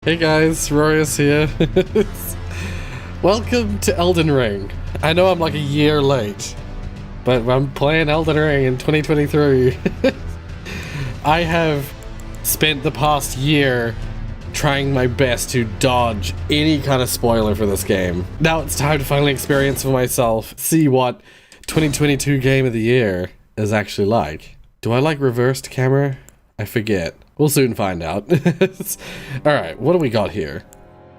Hey guys, Rorius here. Welcome to Elden Ring. I know I'm like a year late, but I'm playing Elden Ring in 2023. I have spent the past year trying my best to dodge any kind of spoiler for this game. Now it's time to finally experience for myself, see what 2022 Game of the Year is actually like. Do I like reversed camera? I forget. We'll soon find out. Alright, what do we got here?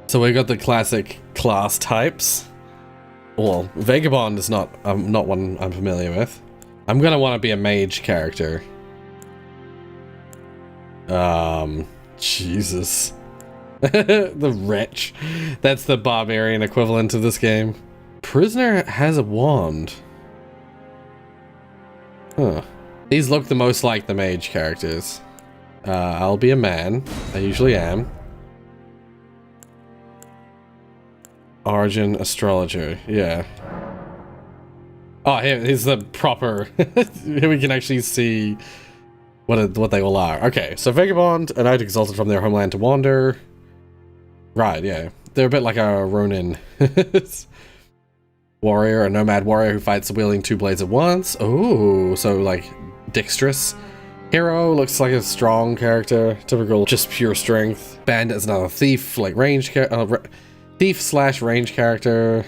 So we got the classic class types. Well, Vagabond is not one I'm familiar with. I'm gonna want to be a mage character. Jesus. The wretch. That's the barbarian equivalent of this game. Prisoner has a wand. Huh. These look the most like the mage characters. I'll be a man. I usually am. Origin astrologer. Yeah. Oh, here's the proper. Here we can actually see what they all are. Okay, so Vagabond, a knight exalted from their homeland to wander. Right, yeah. They're a bit like a Ronin. Warrior, a nomad warrior who fights wielding two blades at once. Oh, so like dexterous. Hero looks like a strong character, typical just pure strength. Bandit is another thief, like thief slash range character.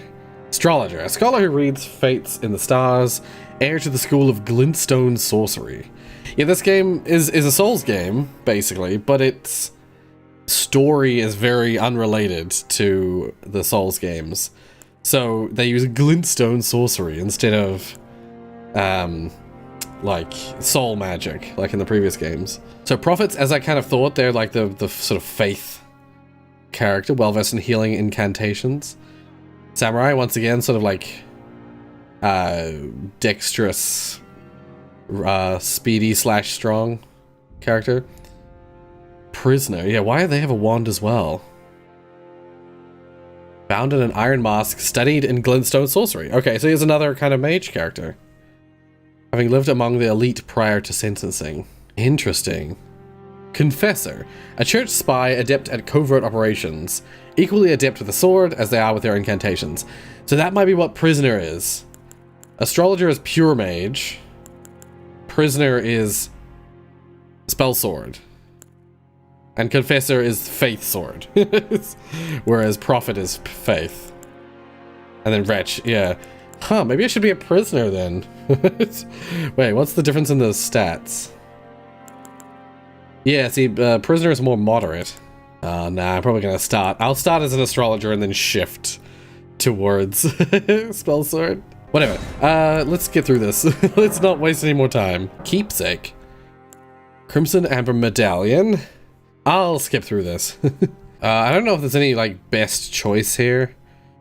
Astrologer, a scholar who reads fates in the stars, heir to the school of glintstone sorcery. Yeah, this game is a Souls game, basically, but its story is very unrelated to the Souls games. So they use glintstone sorcery instead of like soul magic, like in the previous games. So prophets, as I kind of thought, they're like the sort of faith character, well-versed in healing incantations. Samurai, once again, sort of like dexterous, speedy slash strong character. Prisoner, yeah, why do they have a wand as well? Bound in an iron mask, studied in glintstone sorcery. Okay, so here's another kind of mage character. Having lived among the elite prior to sentencing. Interesting. Confessor, a church spy adept at covert operations, equally adept with the sword as they are with their incantations. So that might be what Prisoner is. Astrologer is pure mage. Prisoner is spell sword. And Confessor is faith sword. Whereas Prophet is faith. And then Wretch, yeah. Huh, maybe I should be a prisoner then. Wait, what's the difference in the stats? Yeah, see, prisoner is more moderate. Nah, I'm probably gonna start. I'll start as an astrologer and then shift towards spell sword. Whatever. Let's get through this. Let's not waste any more time. Keepsake. Crimson Amber Medallion. I'll skip through this. I don't know if there's any, like, best choice here.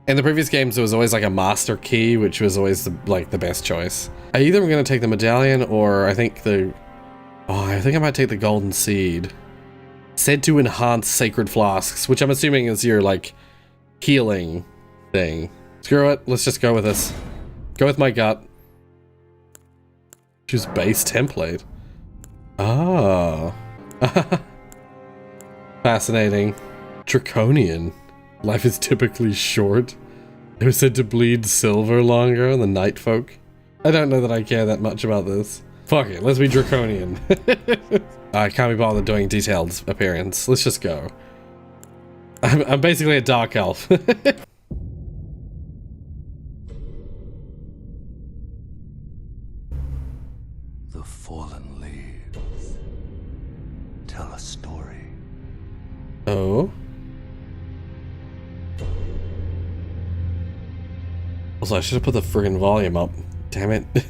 In the previous games, there was always like a master key, which was always the best choice. I either am going to take the medallion or I think I might take the golden seed. Said to enhance sacred flasks, which I'm assuming is your like healing thing. Screw it, let's just go with this. Go with my gut. Choose base template. Ah. Fascinating. Draconian. Life is typically short. It was said to bleed silver longer than night folk. I don't know that I care that much about this. Fuck it, let's be draconian. I can't be bothered doing detailed appearance. Let's just go. I'm basically a dark elf. The fallen leaves tell a story. Oh? Also, I should have put the friggin' volume up. Damn it. The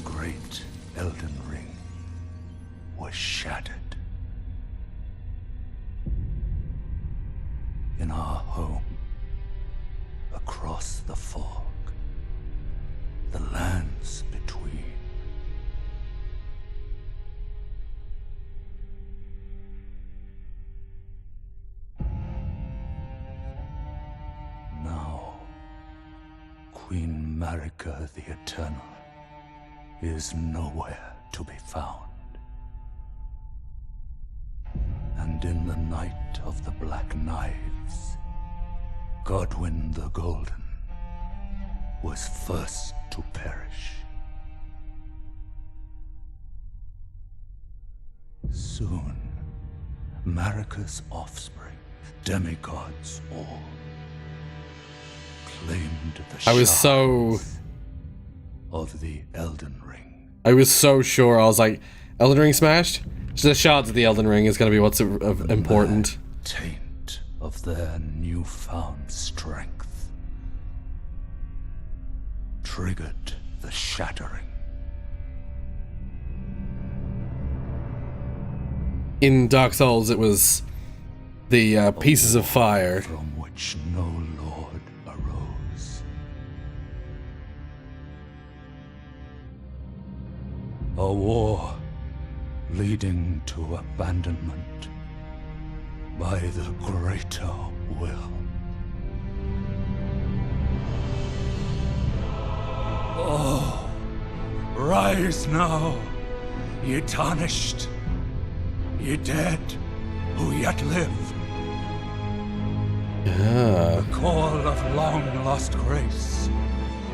great Elden Ring was shattered. In our home, across the fog, the lands between. Now, Queen Marika the Eternal is nowhere to be found. And And in the night of the Black Knives, Godwyn the Golden was first to perish. Soon, Marika's offspring, demigods all, claimed the I was shards of the Elden Ring. I was so sure. I was like, Elden Ring smashed? So the shards of the Elden Ring is going to be what's important. Taint of their newfound strength triggered the shattering. In Dark Souls, it was the pieces of fire. From which no lord arose. A war leading to abandonment by the greater will. Oh, rise now, ye tarnished, ye dead who yet live. The call of long-lost grace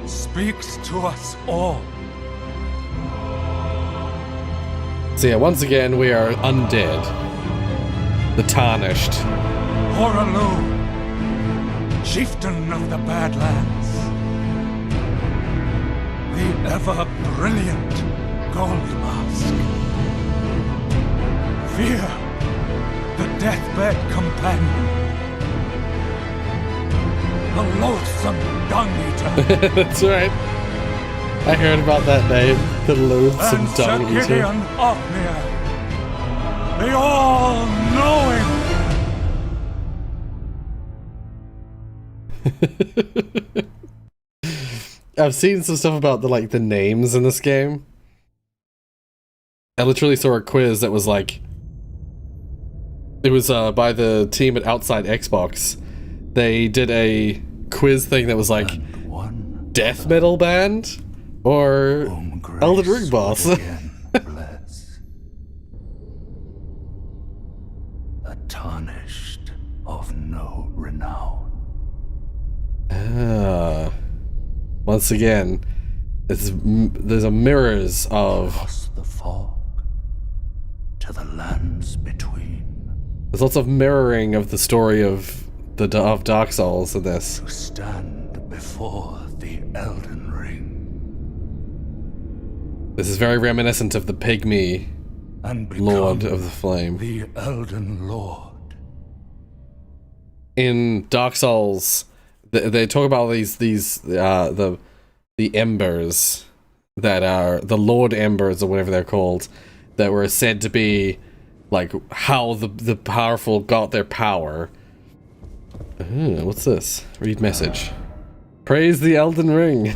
speaks to us all. So yeah, once again, we are undead. The Tarnished. Horalu, chieftain of the Badlands. The ever-brilliant Gold Mask. Fear, the deathbed companion. The loathsome dung-eater. That's right. I heard about that name. The loathsome and dung Sir Gideon eater. Othniel, the all-knowing. I've seen some stuff about the names in this game. I literally saw a quiz that was like, it was by the team at Outside Xbox. They did a quiz thing that was like, death metal band or Elden Ring boss. Bless. A tarnished of no renown. Once again, there's a mirrors of. Across the fog to the lands between. There's lots of mirroring of the story of of Dark Souls in this. To stand before the Elden Ring. This is very reminiscent of the Pygmy And Lord of the Flame. The Elden Lord. In Dark Souls, they talk about the embers that are the Lord Embers or whatever they're called, that were said to be like how the powerful got their power. What's this? Read message. Praise the Elden Ring.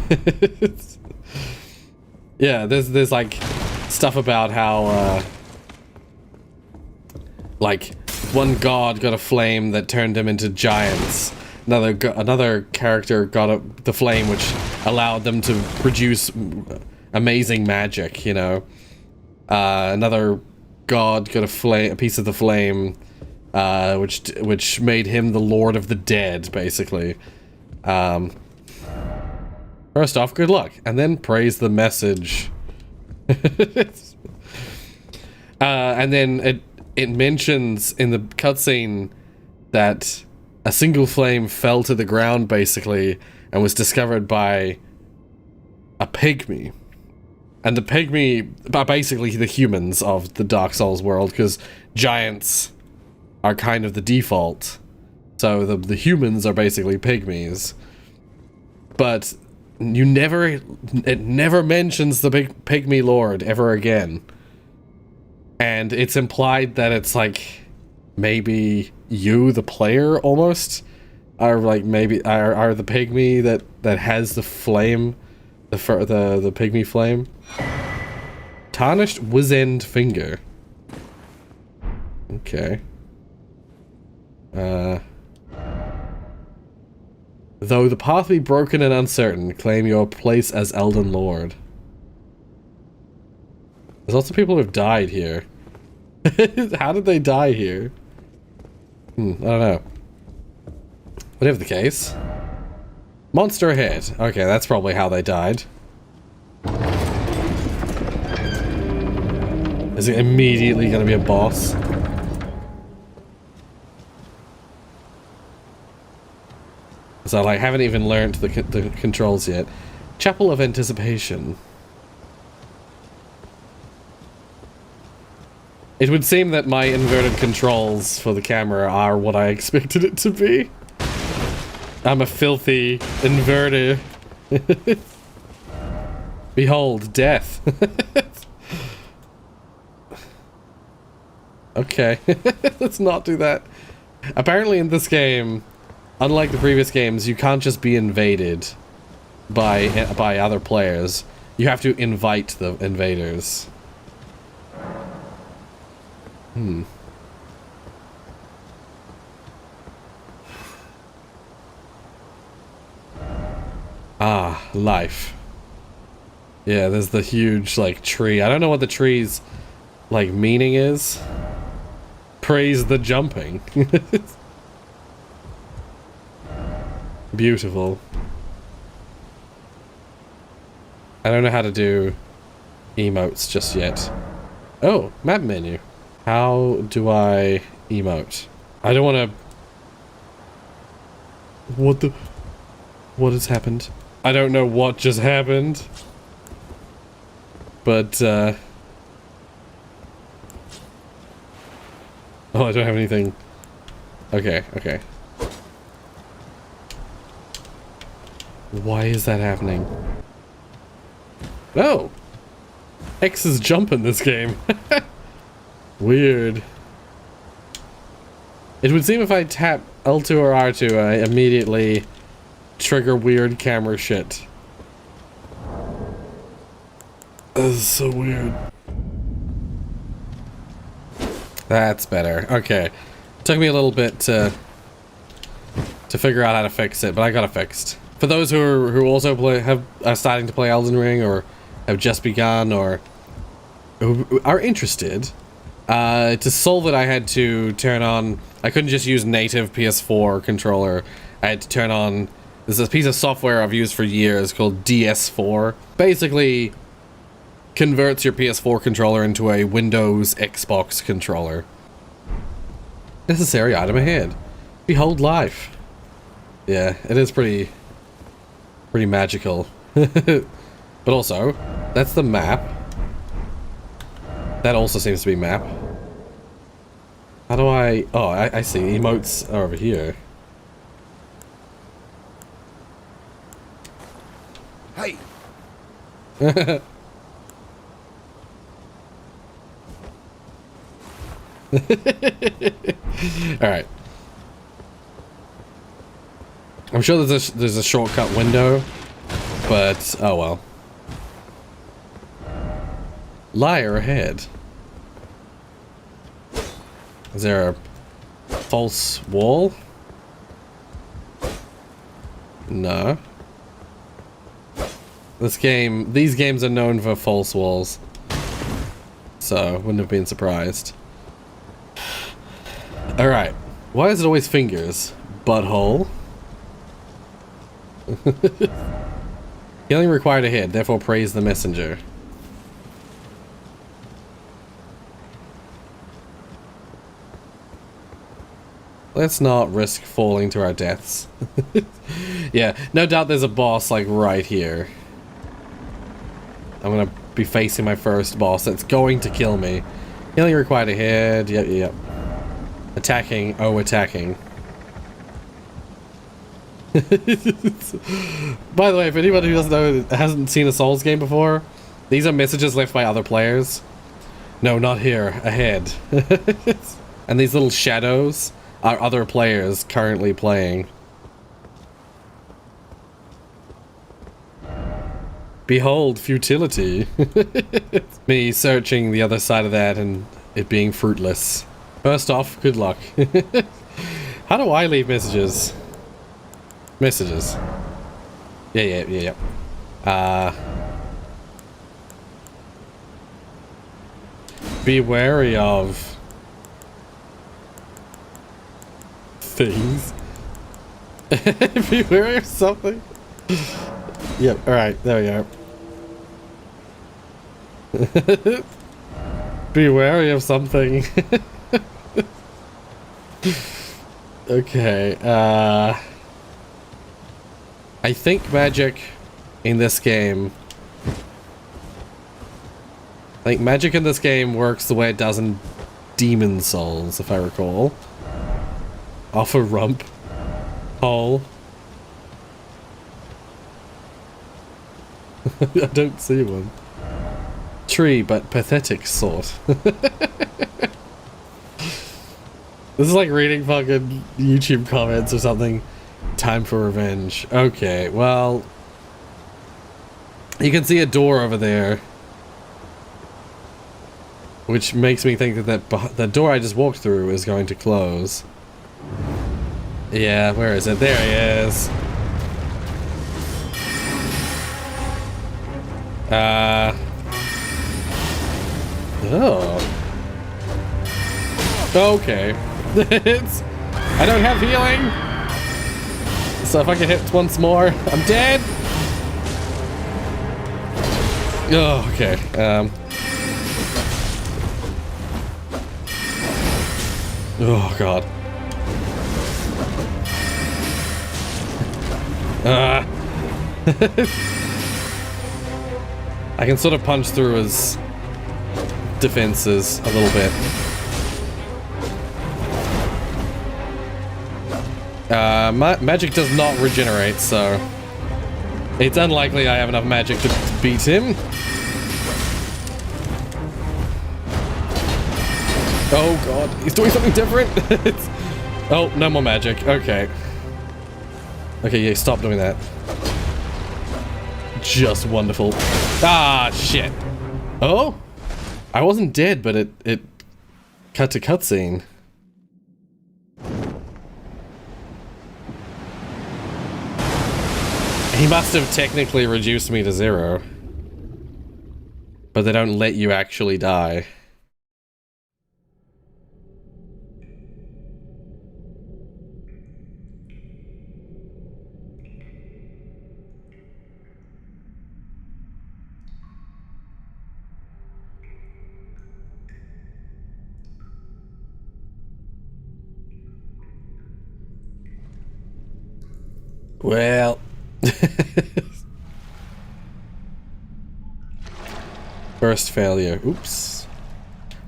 Yeah, there's like stuff about how like one god got a flame that turned him into giants. Another character got the flame which allowed them to produce amazing magic, you know. Another god got a piece of the flame which made him the Lord of the Dead, basically. First off, good luck, and then praise the message. And then it mentions in the cutscene that a single flame fell to the ground, basically, and was discovered by a pygmy. And the pygmy are basically the humans of the Dark Souls world, because giants are kind of the default. So the humans are basically pygmies. But it never mentions the big pygmy lord ever again. And it's implied that it's like maybe you, the player, almost are like maybe are the pygmy that has the flame, the pygmy flame. Tarnished Wizened Finger. Okay. Though the path be broken and uncertain, claim your place as Elden Lord. There's lots of people who have died here. How did they die here? I don't know. Whatever the case. Monster ahead. Okay, that's probably how they died. Is it immediately going to be a boss? So I haven't even learned the controls yet. Chapel of Anticipation. It would seem that my inverted controls for the camera are what I expected it to be. I'm a filthy inverter. Behold, death. Okay, let's not do that. Apparently in this game, unlike the previous games, you can't just be invaded by other players. You have to invite the invaders. Ah, life. Yeah, there's the huge, like, tree. I don't know what the tree's, like, meaning is. Praise the jumping. Beautiful. I don't know how to do emotes just yet. Oh, map menu. How do I emote? I don't want to... What has happened? I don't know what just happened. But, oh, I don't have anything. Okay, okay. Why is that happening? No! X's jump in this game. Weird. It would seem if I tap L2 or R2, I immediately trigger weird camera shit. This is so weird. That's better. Okay. Took me a little bit to figure out how to fix it, but I got it fixed. For those who also are starting to play Elden Ring, or have just begun, or who are interested, to solve it I had to turn on... I couldn't just use native PS4 controller. I had to turn on... There's a piece of software I've used for years called DS4. Basically converts your PS4 controller into a Windows Xbox controller. Necessary item ahead. Behold life. Yeah, it is pretty magical. But also, that's the map. That also seems to be map. How do I... Oh, I see. Emotes are over here. Hey! Alright. I'm sure there's a shortcut window, but oh well. Liar ahead. Is there a false wall? No. These games are known for false walls. So, wouldn't have been surprised. Alright. Why is it always fingers? Butthole. Healing required ahead, therefore praise the messenger. Let's not risk falling to our deaths. Yeah, no doubt there's a boss like right here. I'm gonna be facing my first boss that's going to kill me. Healing required ahead, yep. Attacking, oh attacking. By the way, if anybody who doesn't know, hasn't seen a Souls game before, these are messages left by other players. No, not here, ahead. And these little shadows are other players currently playing. Behold, futility. Me searching the other side of that and it being fruitless. First off, good luck. How do I leave messages? Messages. Yeah. Be wary of... things. Beware of something. Yep, alright, there we go. Be wary of something. Okay, I think magic in this game... I think magic in this game works the way it does in Demon Souls, if I recall. Off a rump. Hole. I don't see one. Tree, but pathetic sort. This is like reading fucking YouTube comments or something. Time for revenge. Okay, well... You can see a door over there. Which makes me think that the door I just walked through is going to close. Yeah, where is it? There he is. Oh. Okay. I don't have healing. So if I can hit once more, I'm dead. Oh, okay. Oh god. I can sort of punch through his defenses a little bit. Magic does not regenerate, so it's unlikely I have enough magic to beat him. Oh god, he's doing something different. Oh, no more magic. Okay. Okay, yeah, stop doing that. Just wonderful. Ah, shit. Oh? I wasn't dead, but it cut to cutscene. He must have technically reduced me to 0. But they don't let you actually die. Well... First failure. Oops.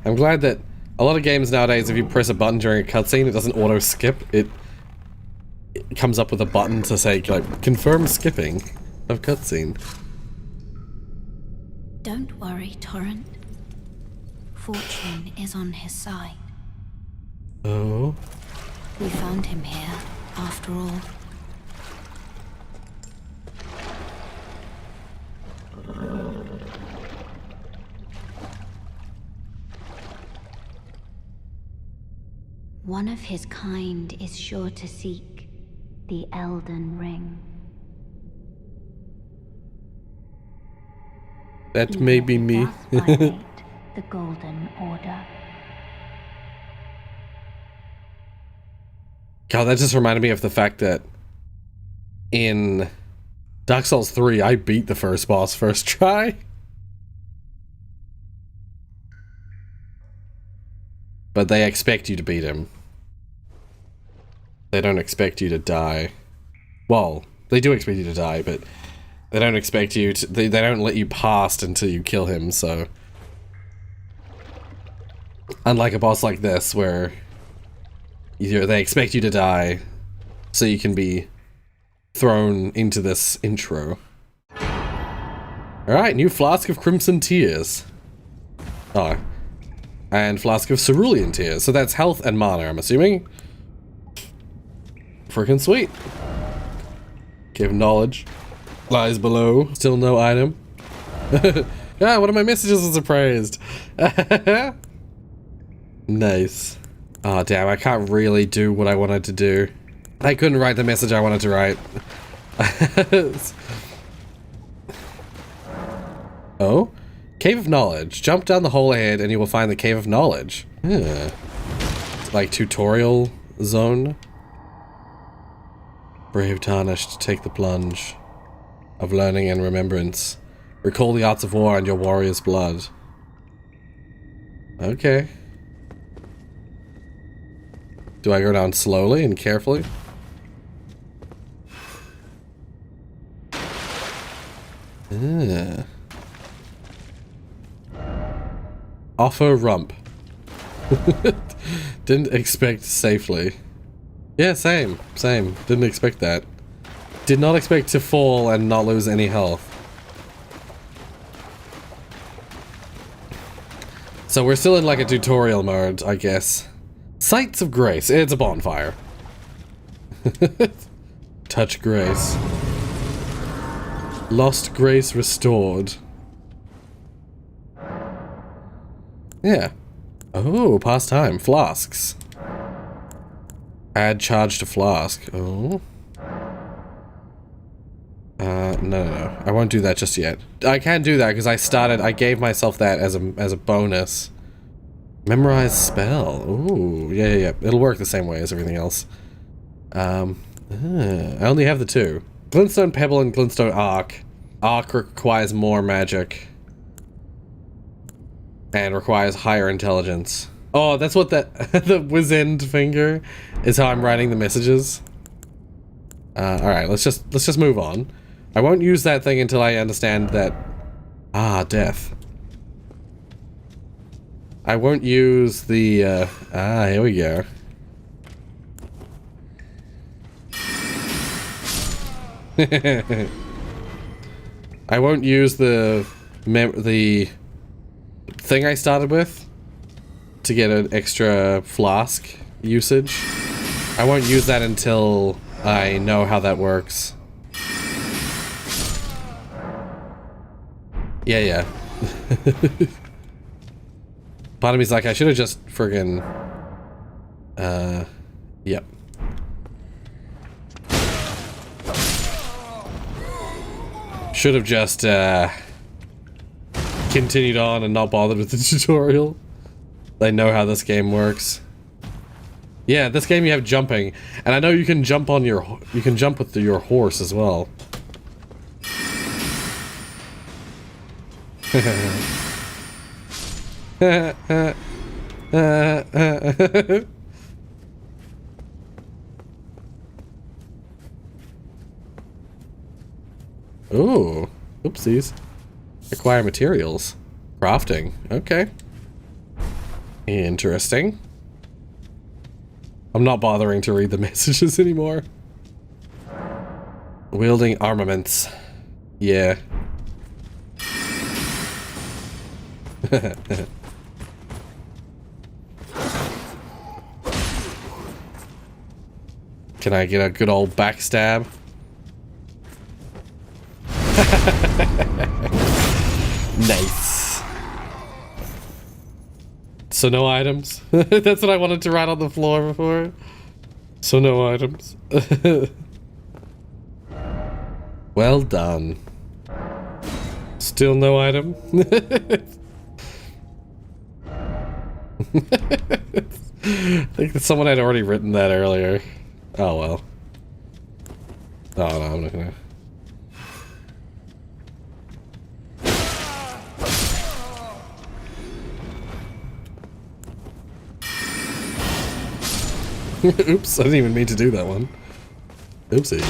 I'm glad that a lot of games nowadays, if you press a button during a cutscene, it doesn't auto-skip. It comes up with a button to say, like, confirm skipping of cutscene. Don't worry, Torrent. Fortune is on his side. Oh? We found him here, after all. One of his kind is sure to seek the Elden Ring. That may be me. The Golden Order. God, that just reminded me of the fact that in Dark Souls 3, I beat the first boss first try. But they expect you to beat him. They don't expect you to die. Well, they do expect you to die, but they don't expect you to... They don't let you past until you kill him, so... Unlike a boss like this, where... they expect you to die, so you can be thrown into this intro. Alright, new Flask of Crimson Tears. Oh. And Flask of Cerulean Tears. So that's health and mana, I'm assuming. Freaking sweet. Give knowledge. Lies below. Still no item. Ah, one of my messages was appraised. Nice. Oh, damn, I can't really do what I wanted to do. I couldn't write the message I wanted to write. Oh? Cave of Knowledge. Jump down the hole ahead and you will find the Cave of Knowledge. Yeah. It's like tutorial zone. Brave tarnished, take the plunge of learning and remembrance. Recall the arts of war and your warrior's blood. Okay. Do I go down slowly and carefully? Offer rump. Didn't expect safely. Yeah, same. Didn't expect that. Did not expect to fall and not lose any health. So we're still in like a tutorial mode, I guess. Sights of Grace. It's a bonfire. Touch Grace. Lost Grace restored. Yeah. Oh, past time. Flasks. Add charge to flask. Oh. No. I won't do that just yet. I can't do that because I gave myself that as a bonus. Memorize spell. Ooh, yeah. It'll work the same way as everything else. I only have the two. Glintstone Pebble and Glintstone Arc. Arc requires more magic. And requires higher intelligence. Oh, that's what that the whiz-end finger is how I'm writing the messages. Alright, let's just move on. I won't use that thing until I understand that... death. I won't use the, here we go. I won't use the thing I started with to get an extra flask usage. I won't use that until I know how that works. Yeah. Part of me's like, I should have just friggin' yep. Should have just continued on and not bothered with the tutorial. I know how this game works. Yeah, this game you have jumping, and I know you can jump on your with your horse as well. Ooh, oopsies. Acquire materials. Crafting. Okay. Interesting. I'm not bothering to read the messages anymore. Wielding armaments. Yeah. Can I get a good old backstab? Nice. So no items? That's what I wanted to write on the floor before. So no items. Well done. Still no item? I think that someone had already written that earlier. Oh well. Oh no, I'm not gonna... Oops, I didn't even mean to do that one. Oopsie.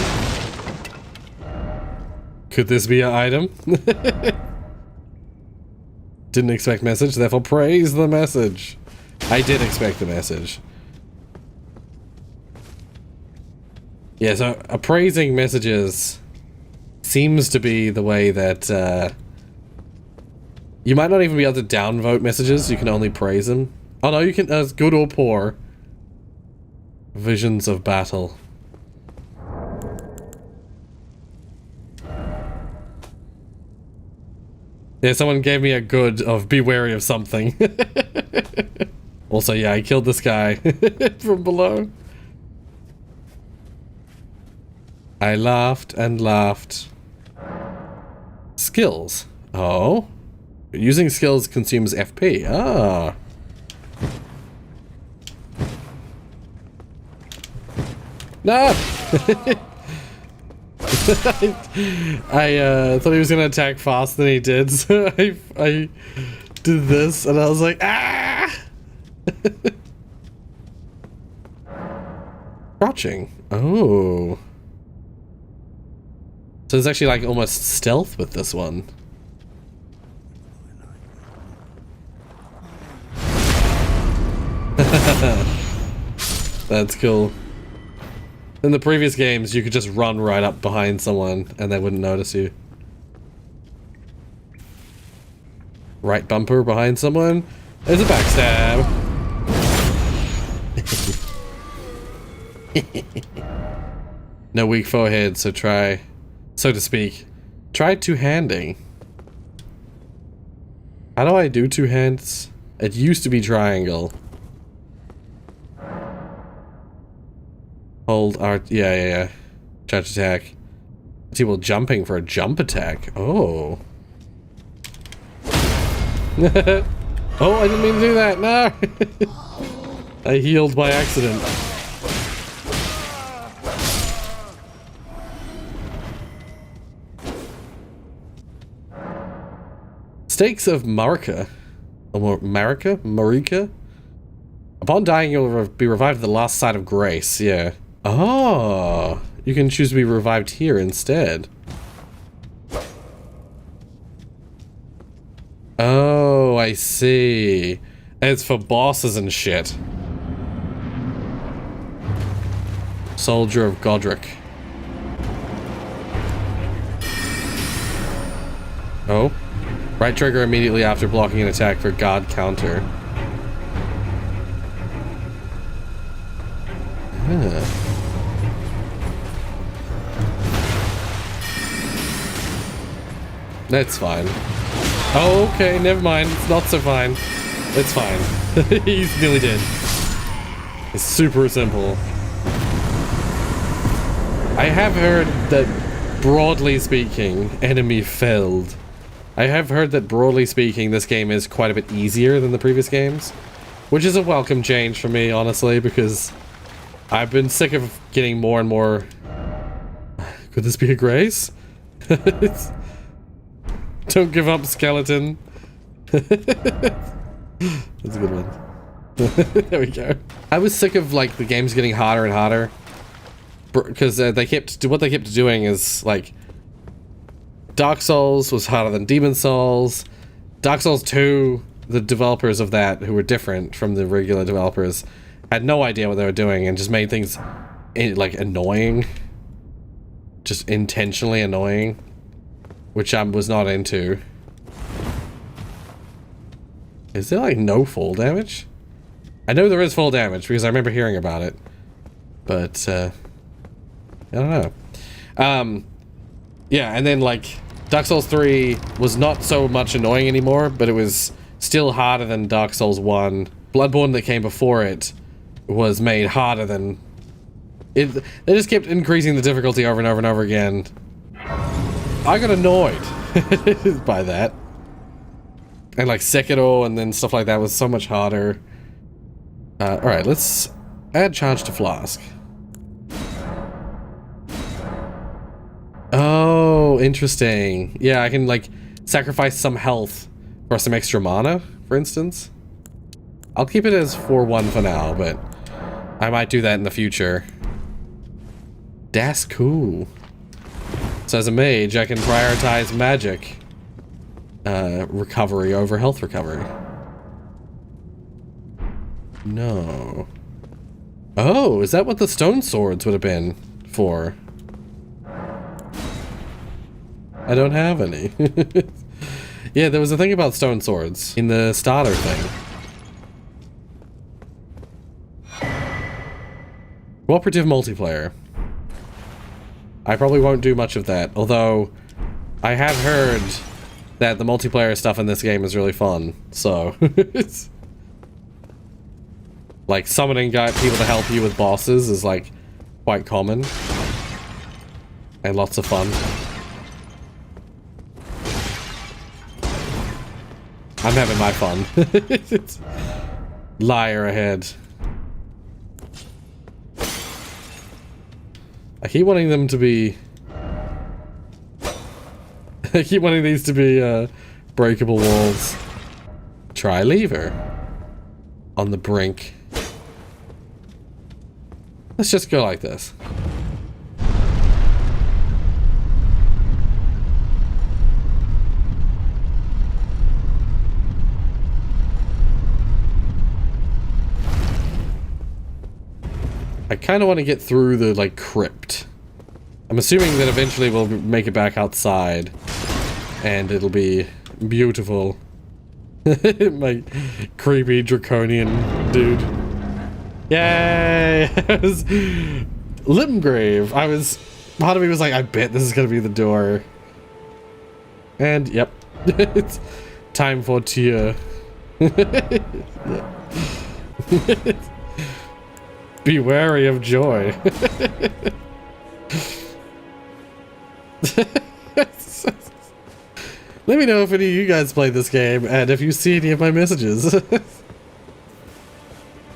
Could this be an item? Didn't expect message, therefore praise the message. I did expect the message. Yeah, so appraising messages seems to be the way that you might not even be able to downvote messages, you can only praise them. Oh no, you can, good or poor. Visions of battle. Yeah, someone gave me a good of be wary of something. Also, yeah, I killed this guy from below. I laughed and laughed. Skills. Oh. Using skills consumes FP. Ah. No! I thought he was gonna attack faster than he did, so I did this, and I was like, ah! Crouching. Oh. So it's actually like almost stealth with this one. That's cool. In the previous games, you could just run right up behind someone and they wouldn't notice you. Right bumper behind someone. There's a backstab. No weak forehead, so try, so to speak. Try two-handing. How do I do two hands? It used to be triangle. Hold art, yeah. Charge attack. See, well, jumping for a jump attack. Oh. Oh, I didn't mean to do that, no! I healed by accident. Stakes of Marika. Or Marika? Marika? Upon dying, you'll be revived at the last site of grace, yeah. Oh, you can choose to be revived here instead. Oh, I see. It's for bosses and shit. Soldier of Godric. Oh. Right trigger immediately after blocking an attack for guard counter. Huh. That's fine. Oh, okay, never mind. It's not so fine. It's fine. He's nearly dead. It's super simple. I have heard that, broadly speaking, enemy felled. I have heard that, broadly speaking, this game is quite a bit easier than the previous games. Which is a welcome change for me, honestly, because I've been sick of getting more and more... Could this be a grace? Don't give up, skeleton. That's a good one. There we go. I was sick of like the games getting harder and harder because what they kept doing is like Dark Souls was harder than Demon Souls. Dark Souls 2, the developers of that, who were different from the regular developers, had no idea what they were doing and just made things like annoying, just intentionally annoying. Which I was not into. Is there like no fall damage? I know there is fall damage because I remember hearing about it. But, I don't know. Yeah, and then like Dark Souls 3 was not so much annoying anymore, but it was still harder than Dark Souls 1. Bloodborne that came before it was made harder than... They just kept increasing the difficulty over and over and over again. I got annoyed by that. And like Sekiro and then stuff like that was so much harder. Alright, let's add charge to flask. Oh, interesting. Yeah, I can like sacrifice some health for some extra mana, for instance. I'll keep it as 4-1 for now, but I might do that in the future. That's cool. So as a mage, I can prioritize magic recovery over health recovery. No. Oh, is that what the stone swords would have been for? I don't have any. Yeah, there was a thing about stone swords in the starter thing. Cooperative multiplayer. I probably won't do much of that, although I have heard that the multiplayer stuff in this game is really fun, so... it's like, summoning people to help you with bosses is, like, quite common. And lots of fun. I'm having my fun. Liar ahead. I keep wanting them to be I keep wanting these to be breakable walls. Try lever. On the brink. Let's just go like this. I kind of want to get through the, like, crypt. I'm assuming that eventually we'll make it back outside. And it'll be beautiful. My creepy draconian dude. Yay! Limgrave. Part of me was like, I bet this is gonna be the door. And, yep. It's time for tear. Be wary of joy. Let me know if any of you guys play this game and if you see any of my messages. I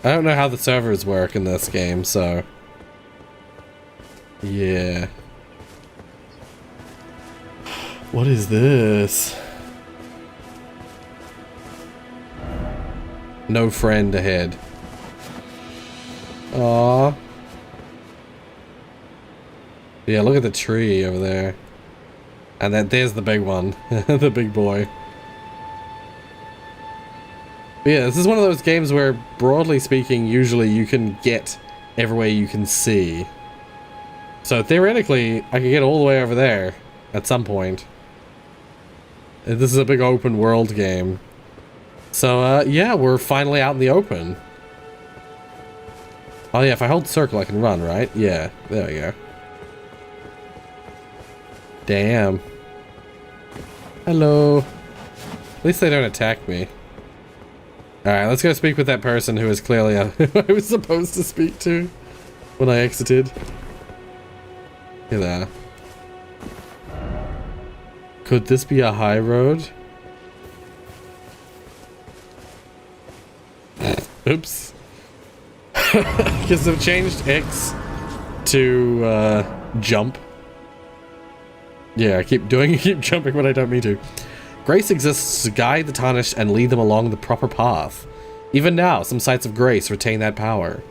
don't know how the servers work in this game, so yeah. What is this? No friend ahead. Aww. Yeah, look at the tree over there. And then there's the big one. The big boy. But yeah, this is one of those games where, broadly speaking, usually you can get everywhere you can see. So theoretically, I could get all the way over there at some point. This is a big open world game. So, yeah, we're finally out in the open. Oh yeah, if I hold circle I can run, right? Yeah, there we go. Damn. Hello. At least they don't attack me. Alright, let's go speak with that person who is clearly who I was supposed to speak to when I exited. Hey there. Could this be a high road? Oops. Because I've changed X to jump. Yeah, I keep jumping when I don't mean to. Grace exists to guide the tarnished and lead them along the proper path. Even now, some sites of grace retain that power.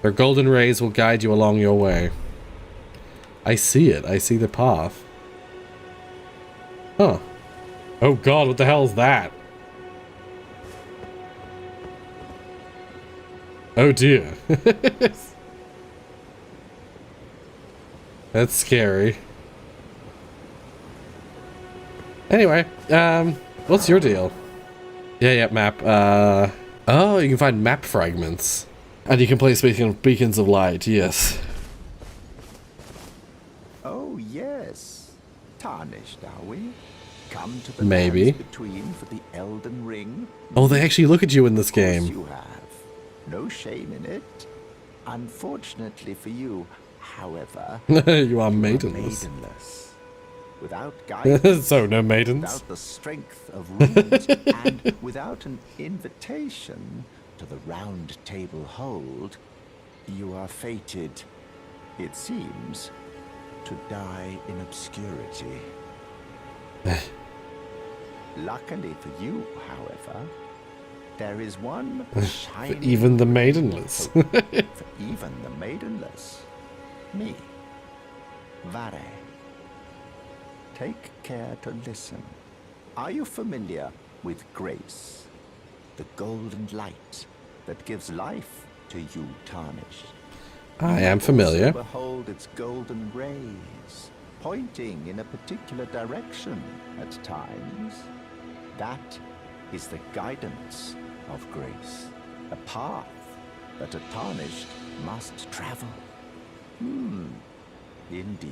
Their golden rays will guide you along your way. I see it. I see the path. Huh. Oh god, what the hell is that? Oh dear. That's scary. Anyway, what's your deal? Yeah, map. Oh, you can find map fragments. And you can place beacons of light, yes. Oh, yes. Tarnished, are we? Come to the Maybe. lands between for the Elden Ring? Oh, they actually look at you in this Of course game. you have. No shame in it. Unfortunately for you, however, You are maidenless. maidenless. Without guidance, So, no maidens? without the strength of runes, and without an invitation to the round table hold, you are fated, it seems, to die in obscurity. Luckily for you, however, there is one shining Even the maidenless. for even the maidenless. Me. Vare. Take care to listen. Are you familiar with grace? The golden light that gives life to you tarnished. I am familiar. Also behold its golden rays, pointing in a particular direction at times. That is the guidance of grace, a path that a tarnished must travel. Indeed.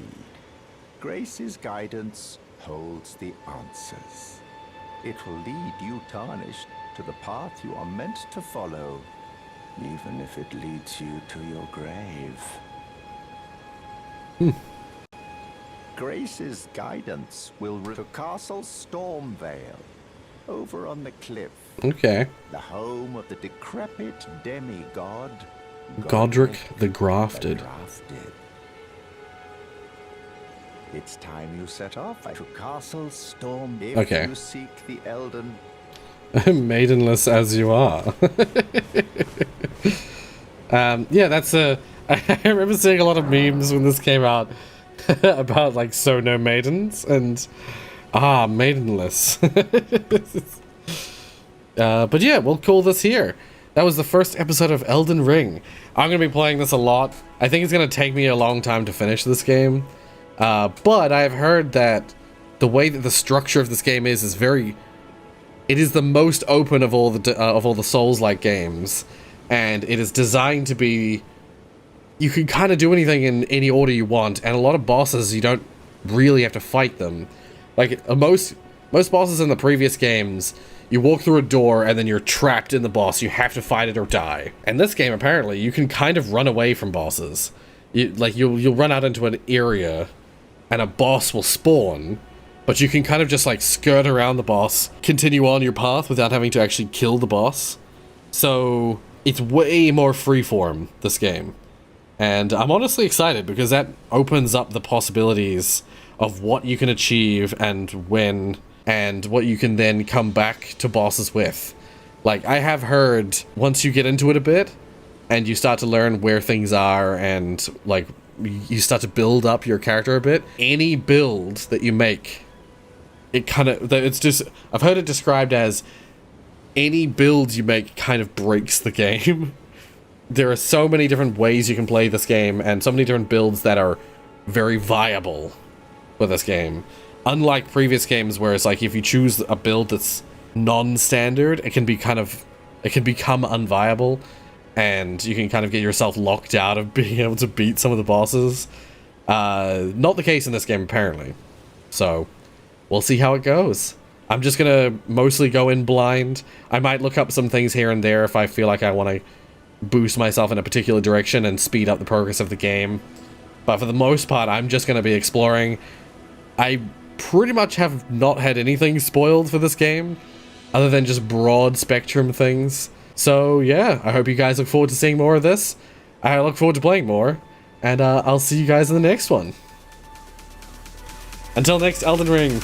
Grace's guidance holds the answers. It will lead you tarnished to the path you are meant to follow, even if it leads you to your grave. Grace's guidance will to Castle Stormvale, over on the cliff, Okay. the home of the decrepit demigod Godric the Grafted. It's time you set off to Castle Storm if Okay. you seek the Elden. Maidenless as you are. Yeah, that's a... I remember seeing a lot of memes when this came out about, like, so no maidens, and... maidenless. But yeah, we'll call this here. That was the first episode of Elden Ring. I'm going to be playing this a lot. I think it's going to take me a long time to finish this game. But I've heard that the way that the structure of this game is very... It is the most open of all the Souls-like games. And it is designed to be... You can kind of do anything in any order you want. And a lot of bosses, you don't really have to fight them. Like, most bosses in the previous games... You walk through a door and then you're trapped in the boss. You have to fight it or die. And this game, apparently, you can kind of run away from bosses. You'll run out into an area and a boss will spawn, but you can kind of just like skirt around the boss, continue on your path without having to actually kill the boss. So it's way more freeform, this game. And I'm honestly excited because that opens up the possibilities of what you can achieve and when, and what you can then come back to bosses with. Like, I have heard, once you get into it a bit, and you start to learn where things are, and, like, you start to build up your character a bit, any build that you make, it kind of, it's just, I've heard it described as, any build you make kind of breaks the game. There are so many different ways you can play this game, and so many different builds that are very viable for this game. Unlike previous games where it's like if you choose a build that's non-standard, it can become unviable, and you can kind of get yourself locked out of being able to beat some of the bosses. Not the case in this game, apparently. So, we'll see how it goes. I'm just gonna mostly go in blind. I might look up some things here and there if I feel like I want to boost myself in a particular direction and speed up the progress of the game. But for the most part, I'm just gonna be exploring. I pretty much have not had anything spoiled for this game, other than just broad spectrum things. So yeah, I hope you guys look forward to seeing more of this. I look forward to playing more, and I'll see you guys in the next one. Until next Elden Ring.